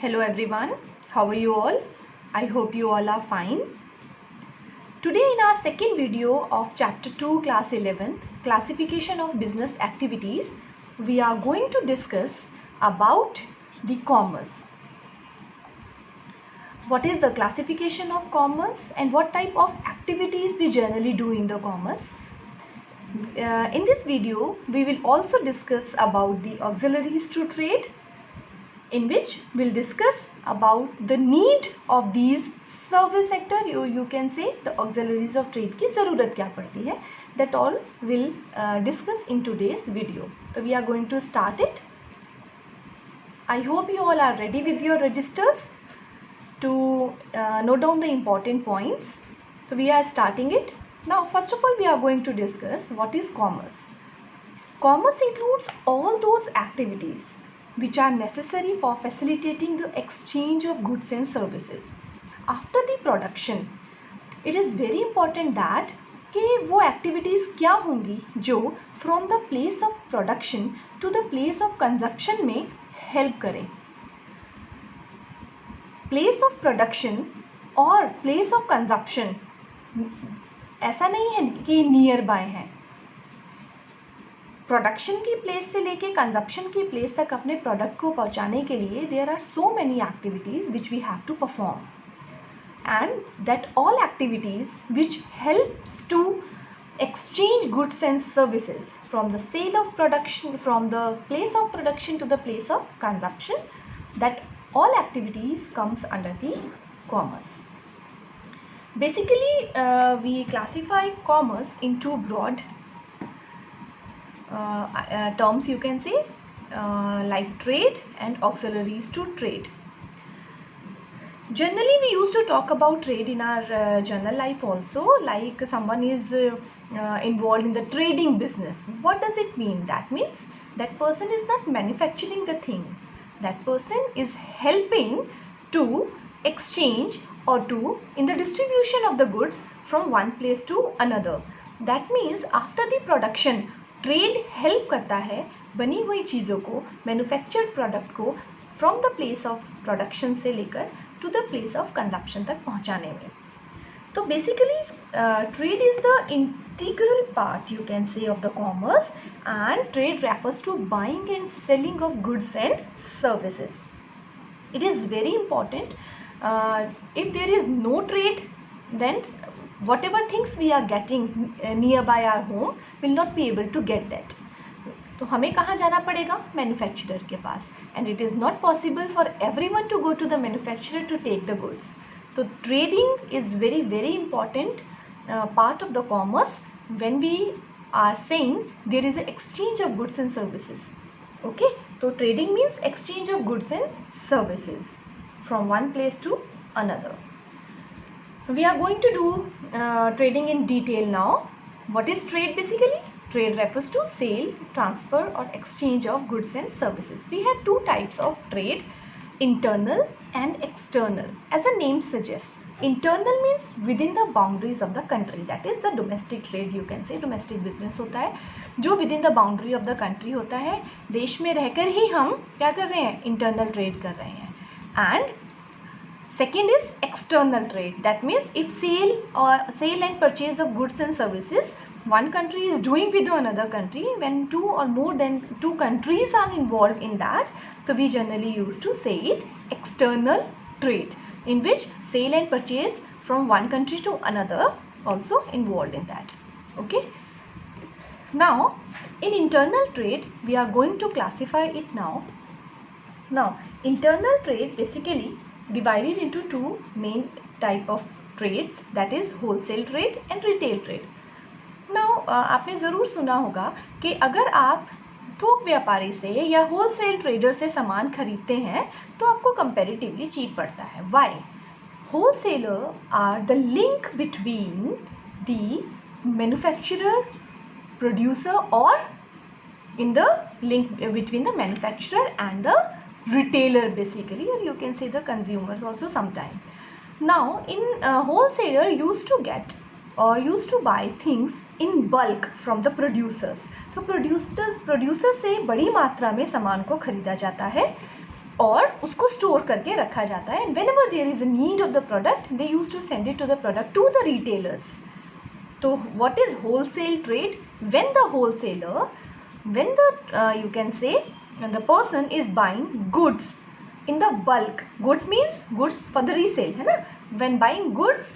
Hello everyone, how are you all? I hope you all are fine. Today in our second video of chapter 2 class 11th classification of business activities, we are going to discuss about the commerce. What is the classification of commerce and what type of activities we generally do in the commerce. In this video, we will also discuss about the auxiliaries to trade, in which we'll discuss about the need of these service sector. You can say the auxiliaries of trade की ज़रूरत क्या पड़ती है. That all will discuss in today's video. So we are going to start it. I hope you all are ready with your registers to note down the important points. So we are starting it. Now first of all we are going to discuss what is commerce. Commerce includes all those activities which are necessary for facilitating the exchange of goods and services. After the production, it is very important that कि वो activities क्या होंगी जो from the place of production to the place of consumption में help करें. Place of production और place of consumption ऐसा नहीं है कि नियर बाय हैं. प्रोडक्शन की प्लेस से लेके कंजप्शन की प्लेस तक अपने प्रोडक्ट को पहुंचाने के लिए there are so many activities which we have to perform, and that all activities which helps to exchange goods and services from the sale of production, from the place of production to the place of consumption, that all activities comes under the commerce. Basically we classify commerce into broad terms, you can say, like trade and auxiliaries to trade. Generally we used to talk about trade in our general life also, like someone is involved in the trading business. What does it mean? That means that person is not manufacturing the thing, that person is helping to exchange or to in the distribution of the goods from one place to another. That means after the production trade help करता है बनी हुई चीज़ों को, manufactured product को from the place of production से लेकर to the place of consumption तक पहुंचाने में. तो basically trade is the integral part, you can say, of the commerce, and trade refers to buying and selling of goods and services. It is very important. If there is no trade, then whatever things we are getting nearby our home will not be able to get that. तो हमें कहाँ जाना पड़ेगा? Manufacturer के पास, and it is not possible for everyone to go to the manufacturer to take the goods. तो trading is very very important part of the commerce when we are saying there is an exchange of goods and services. Okay, तो trading means exchange of goods and services from one place to another. We are going to do trading in detail now. What is trade basically? Trade refers to sale, transfer or exchange of goods and services. We have two types of trade, internal and external. As the name suggests, internal means within the boundaries of the country. That is the domestic trade, you can say. Domestic business होता है जो within the boundary of the country होता है. देश में रहकर ही हम क्या कर रहे हैं? Internal trade कर रहे हैं. And second is external trade. That means if sale and purchase of goods and services one country is doing with another country, when two or more than two countries are involved in that, so we generally used to say it external trade, in which sale and purchase from one country to another also involved in that. Okay. Now in internal trade we are going to classify it now. Now internal trade basically divided into two main type of trades, that is wholesale trade and retail trade. Now आपने ज़रूर सुना होगा कि अगर आप थोक व्यापारी से या होलसेल ट्रेडर से सामान खरीदते हैं तो आपको कंपैरेटिवली चीप पड़ता है. Why? Wholesaler are the link between the manufacturer, producer, or in the link between the manufacturer and the retailer basically, or you can say the consumer also sometime. Now in wholesaler used to get or used to buy things in bulk from the producers. तो producers से बड़ी मात्रा में सामान को खरीदा जाता है और उसको स्टोर करके रखा जाता है. And whenever there is a need of the product, they used to send it to the product to the retailers. So what is wholesale trade? When the wholesaler, when the you can say when the person is buying goods in the bulk. Goods means goods for the resale, है ना? When buying goods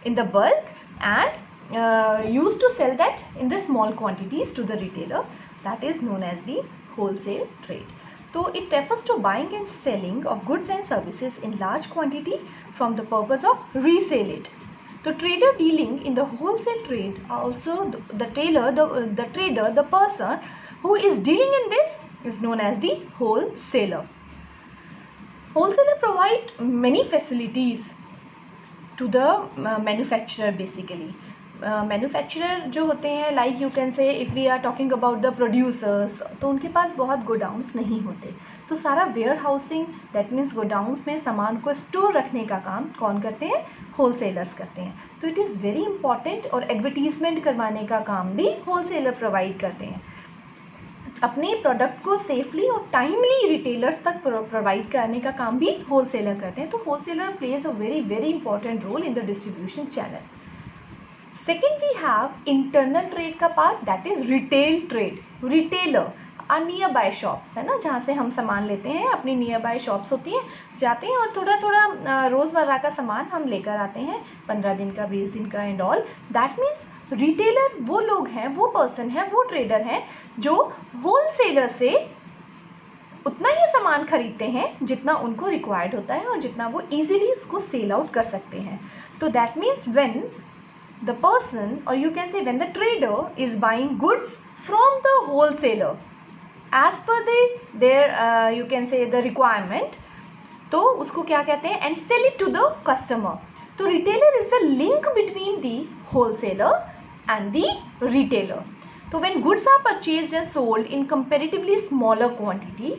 in the bulk and used to sell that in the small quantities to the retailer, that is known as the wholesale trade. So it refers to buying and selling of goods and services in large quantity from the purpose of resale it. The trader dealing in the wholesale trade, also the trader, the person who is dealing in this is known as the wholesaler. Wholesaler provide many facilities to the manufacturer basically. Manufacturer जो होते हैं, like you can say if we are talking about the producers, तो उनके पास बहुत godowns नहीं होते, तो सारा warehousing that means godowns में सामान को स्टोर रखने का काम कौन करते हैं? होलसेलर्स करते हैं. तो इट इज़ वेरी इंपॉर्टेंट. और एडवर्टीजमेंट करवाने का काम भी होलसेलर प्रोवाइड करते हैं. अपने प्रोडक्ट को सेफली और टाइमली रिटेलर्स तक प्रोवाइड करने का काम भी होलसेलर करते हैं. तो wholesaler plays a very very important role in the distribution channel. Second we have internal trade का part, that is retail trade. Retailer are nearby shops, है ना, जहाँ से हम सामान लेते हैं. अपनी नियर बाय शॉप्स होती हैं, जाते हैं और थोड़ा थोड़ा रोज़मर्रा का सामान हम लेकर आते हैं, 15 दिन का, 20 दिन का and all. That means retailer वो लोग हैं, वो पर्सन है, वो ट्रेडर हैं जो होलसेलर से उतना ही सामान खरीदते हैं जितना उनको रिक्वायर्ड होता है और जितना वो ईजिली उसको सेल आउट कर सकते हैं. तो that means when the person, or you can say when the trader is buying goods from the wholesaler as per their you can say the requirement, तो उसको क्या कहते हैं? and sell it to the customer. तो retailer is the link between the wholesaler and the retailer. तो when goods are purchased and sold in comparatively smaller quantity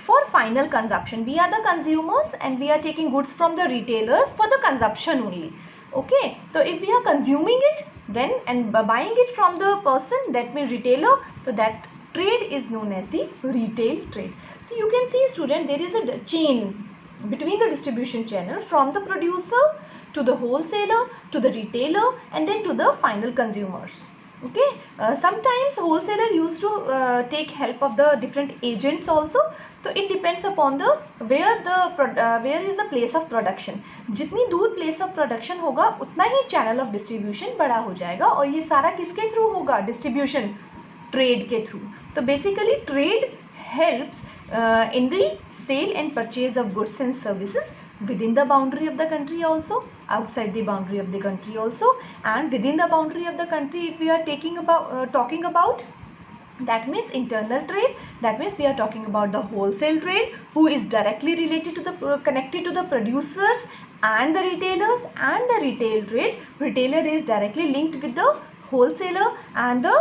for final consumption, we are the consumers and we are taking goods from the retailers for the consumption only. Okay, so if we are consuming it then and buying it from the person, that means retailer, so that trade is known as the retail trade. So you can see student, there is a chain between the distribution channel from the producer to the wholesaler to the retailer and then to the final consumers. Okay, sometimes wholesaler used to take help of the different agents also. तो it depends upon the where is the place of production. जितनी दूर place of production होगा उतना ही channel of distribution बड़ा हो जाएगा. और ये सारा किसके थ्रू होगा? distribution trade के थ्रू. तो basically trade helps in the sale and purchase of goods and services within the boundary of the country also, outside the boundary of the country also, and within the boundary of the country if we are talking about, that means internal trade, that means we are talking about the wholesale trade who is directly related to the connected to the producers and the retailers. And the retail trade, retailer is directly linked with the wholesaler and the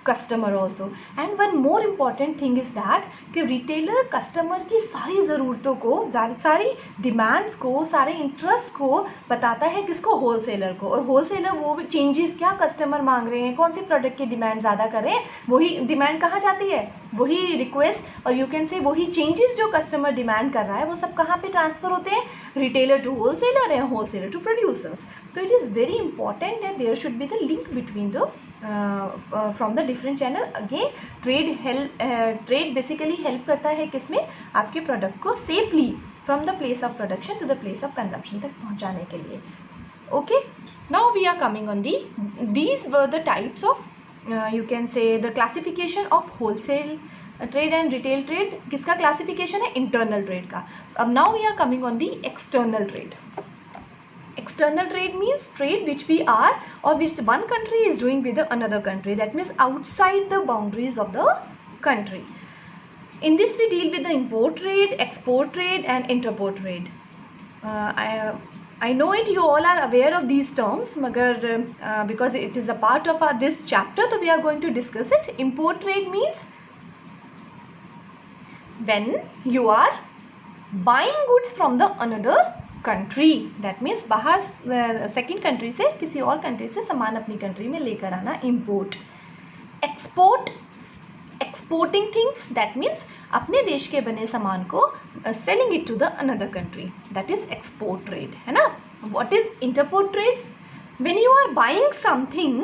customer also. And one more important thing is that कि retailer customer की सारी ज़रूरतों को, सारी demands को, सारे interest को बताता है किसको? होलसेलर को. और होलसेलर वो चेंजेस क्या कस्टमर मांग रहे हैं, कौन सी प्रोडक्ट की डिमांड ज़्यादा कर रहे हैं, वही डिमांड कहाँ जाती है, वही रिक्वेस्ट और यू कैन से वही चेंजेस जो कस्टमर डिमांड कर रहा है वो सब कहाँ पे ट्रांसफ़र होते हैं? Retailer to wholesaler and wholesaler to producers. तो it is very important that there should be the link between the from the different channel. Again trade basically help करता है किसमें? आपके प्रोडक्ट को safely from the place of production to the place of consumption तक पहुंचाने के लिए. Okay, now we are coming on these were the types of you can say the classification of wholesale trade and retail trade. किसका classification है? Internal trade का. अब now we are coming on the external trade. External trade means trade which we are or which one country is doing with another country, that means outside the boundaries of the country. In this we deal with the import trade, export trade and interport trade. I know it, you all are aware of these terms, magar because it is a part of this chapter, so we are going to discuss it. Import trade means when you are buying goods from the another country, that means बाहर second country से किसी और country से सामान अपनी country में लेकर आना, import. Export exporting things, that means अपने देश के बने सामान को selling it to the another country, that is export trade, है ना. What is entrepot trade? When you are buying something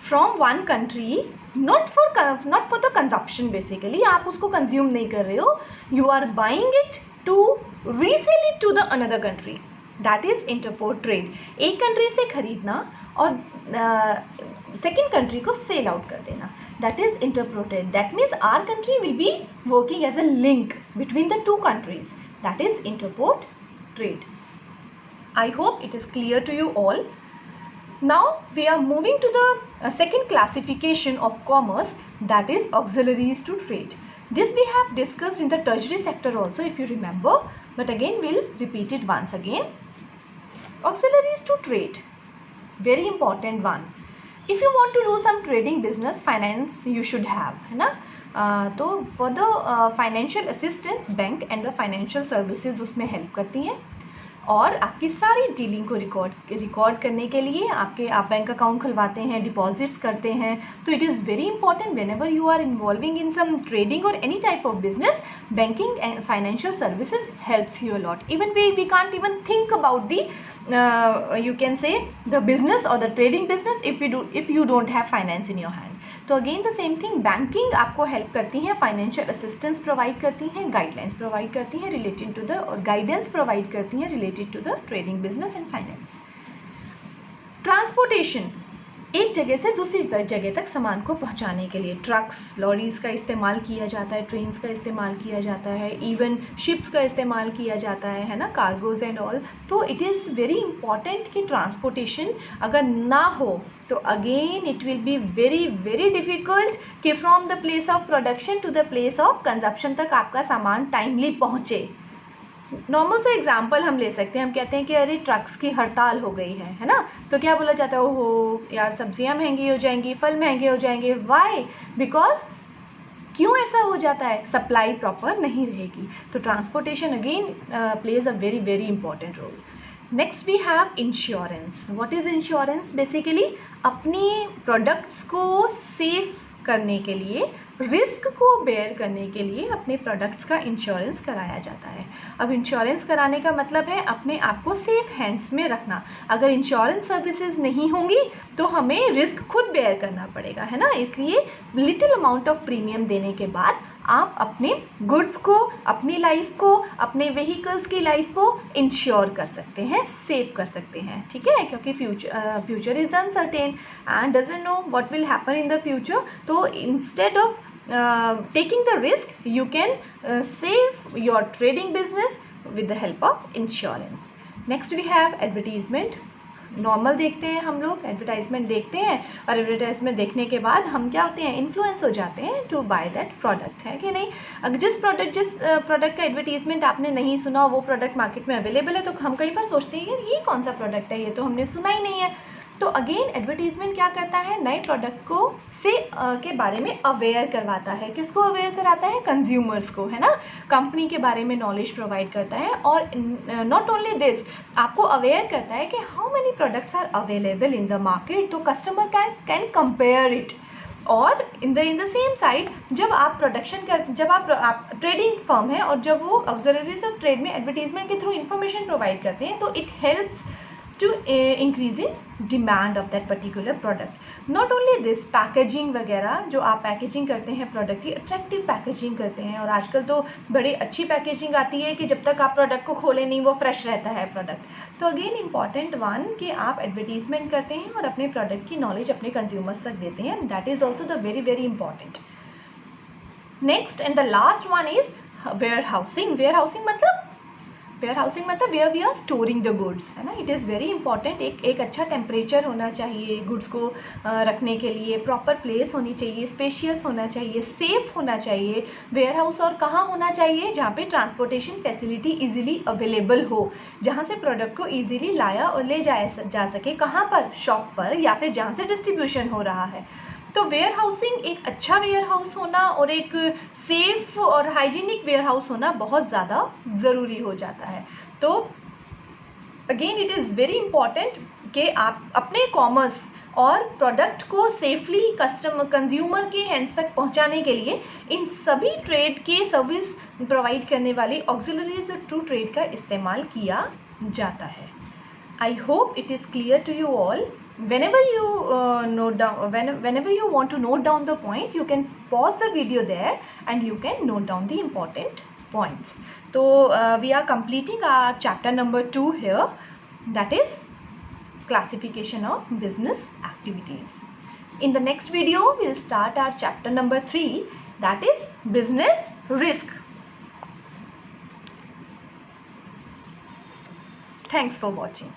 from one country, not for the consumption, basically आप उसको कंज्यूम नहीं कर रहे हो, you are buying it to resell it to the another country, that is interport trade. एक country से खरीदना और सेकेंड कंट्री को सेल आउट कर देना, that is interport trade. That means our country will be working as a link between the two countries, that is interport trade. I hope it is clear to you all. Now we are moving to the second classification of commerce, that is auxiliaries to trade. This we have discussed in the tertiary sector also, if you remember, but again we'll repeat it once again. Auxiliaries to trade, very important one. If you want to do some trading business, finance you should have, है ना. तो for the financial assistance, bank and the financial services उसमें help करती हैं, और आपकी सारी dealing को रिकॉर्ड करने के लिए आप बैंक अकाउंट खुलवाते हैं, डिपॉजिट्स करते हैं. तो it is very important whenever you are involving in some trading और any type of business, banking and financial services helps you a lot. Even we can't even think about the you can say the business or the trading business if you don't have finance in your hand. तो again the same thing, banking आपको help करती हैं, financial assistance provide करती हैं, guidelines provide करती हैं related to the, और guidance provide करती हैं related to the trading business and finance. Transportation, एक जगह से दूसरी जगह तक सामान को पहुंचाने के लिए ट्रक्स, लॉरीज़ का इस्तेमाल किया जाता है, ट्रेन्स का इस्तेमाल किया जाता है, इवन शिप्स का इस्तेमाल किया जाता है ना, कार्गोज एंड ऑल. तो इट इज़ वेरी इंपॉर्टेंट कि ट्रांसपोर्टेशन अगर ना हो तो again it will be very very difficult कि from the place of production to the place of consumption तक आपका सामान टाइमली पहुँचे. नॉर्मल सा एग्जाम्पल हम ले सकते हैं, हम कहते हैं कि अरे ट्रक्स की हड़ताल हो गई है ना, तो क्या बोला जाता है, ओहो यार सब्जियां महंगी हो जाएंगी, फल महंगे हो जाएंगे. वाई? बिकॉज क्यों ऐसा हो जाता है? सप्लाई प्रॉपर नहीं रहेगी. तो transportation again plays a very very important role. Next we have insurance. What is insurance? Basically अपनी प्रोडक्ट्स को सेफ करने के लिए, रिस्क को बेयर करने के लिए अपने प्रोडक्ट्स का इंश्योरेंस कराया जाता है. अब इंश्योरेंस कराने का मतलब है अपने आप को सेफ हैंड्स में रखना. अगर इंश्योरेंस सर्विसेज नहीं होंगी तो हमें रिस्क खुद बेयर करना पड़ेगा, है ना. इसलिए लिटिल अमाउंट ऑफ प्रीमियम देने के बाद आप अपने गुड्स को, अपनी लाइफ को, अपने व्हीकल्स की लाइफ को इंश्योर कर सकते हैं, सेव कर सकते हैं. ठीक है, क्योंकि future is uncertain and doesn't know what will happen in the future. तो instead of taking the risk, you can save your trading business with the help of insurance. Next we have advertisement. Normal देखते हैं हम लोग, advertisement देखते हैं और advertisement देखने के बाद हम क्या होते हैं, इन्फ्लुएंस हो जाते हैं टू बाय दैट प्रोडक्ट, है कि नहीं. अगर जिस प्रोडक्ट का एडवर्टीजमेंट आपने नहीं सुना, वो प्रोडक्ट मार्केट में अवेलेबल है, तो हम कई बार सोचते हैं यार ये कौन सा प्रोडक्ट है, ये तो हमने सुना ही नहीं है. तो अगेन एडवर्टीजमेंट क्या करता है, नए प्रोडक्ट को के बारे में अवेयर करवाता है. किसको अवेयर कराता है? कंज्यूमर्स को, है ना. कंपनी के बारे में नॉलेज प्रोवाइड करता है. और नॉट ओनली दिस, आपको अवेयर करता है कि how many products are available in the market, तो कस्टमर कैन कंपेयर इट. और इन द सेम साइड जब आप जब आप ट्रेडिंग फर्म है और जब वो ऑक्सिलरीज ऑफ ट्रेड में एडवर्टीजमेंट के थ्रू इन्फॉर्मेशन प्रोवाइड करते हैं, तो it helps to increase in demand of that particular product. Not only this, packaging वगैरह जो आप पैकेजिंग करते हैं प्रोडक्ट की, अट्रैक्टिव पैकेजिंग करते हैं. और आजकल तो बड़ी अच्छी पैकेजिंग आती है कि जब तक आप प्रोडक्ट को खोले नहीं वो फ्रेश रहता है प्रोडक्ट. तो अगेन इंपॉर्टेंट वन कि आप एडवर्टीजमेंट करते हैं और अपने प्रोडक्ट की नॉलेज अपने कंज्यूमर्स तक देते हैं. That is also the very very important. Next and the last one is warehousing. Warehousing मतलब where we are storing the goods, है ना. It is very important. एक अच्छा टेम्परेचर होना चाहिए गुड्स को रखने के लिए, प्रॉपर प्लेस होनी चाहिए, स्पेशियस होना चाहिए, सेफ होना चाहिए. वेयर हाउस और कहाँ होना चाहिए? जहाँ पे ट्रांसपोर्टेशन फैसिलिटी इजीली अवेलेबल हो, जहाँ से प्रोडक्ट को इजीली लाया और ले जाया जा सके. कहाँ पर? शॉप पर, या फिर जहाँ से डिस्ट्रीब्यूशन हो रहा है. तो वेयर हाउसिंग, एक अच्छा वेयर हाउस होना और एक सेफ और हाइजीनिक वेयर हाउस होना बहुत ज़्यादा ज़रूरी हो जाता है. तो again it is very important कि आप अपने कॉमर्स और प्रोडक्ट को सेफली कंज्यूमर के हैंड्स तक पहुंचाने के लिए इन सभी ट्रेड के सर्विस प्रोवाइड करने वाली ऑक्सिलरीज टू ट्रेड का इस्तेमाल किया जाता है. I hope it is clear to you all. Whenever you note down, whenever you want to note down the point, you can pause the video there and you can note down the important points. So we are completing our chapter number 2 here, that is classification of business activities. In the next video, we'll start our chapter number 3, that is business risk. Thanks for watching.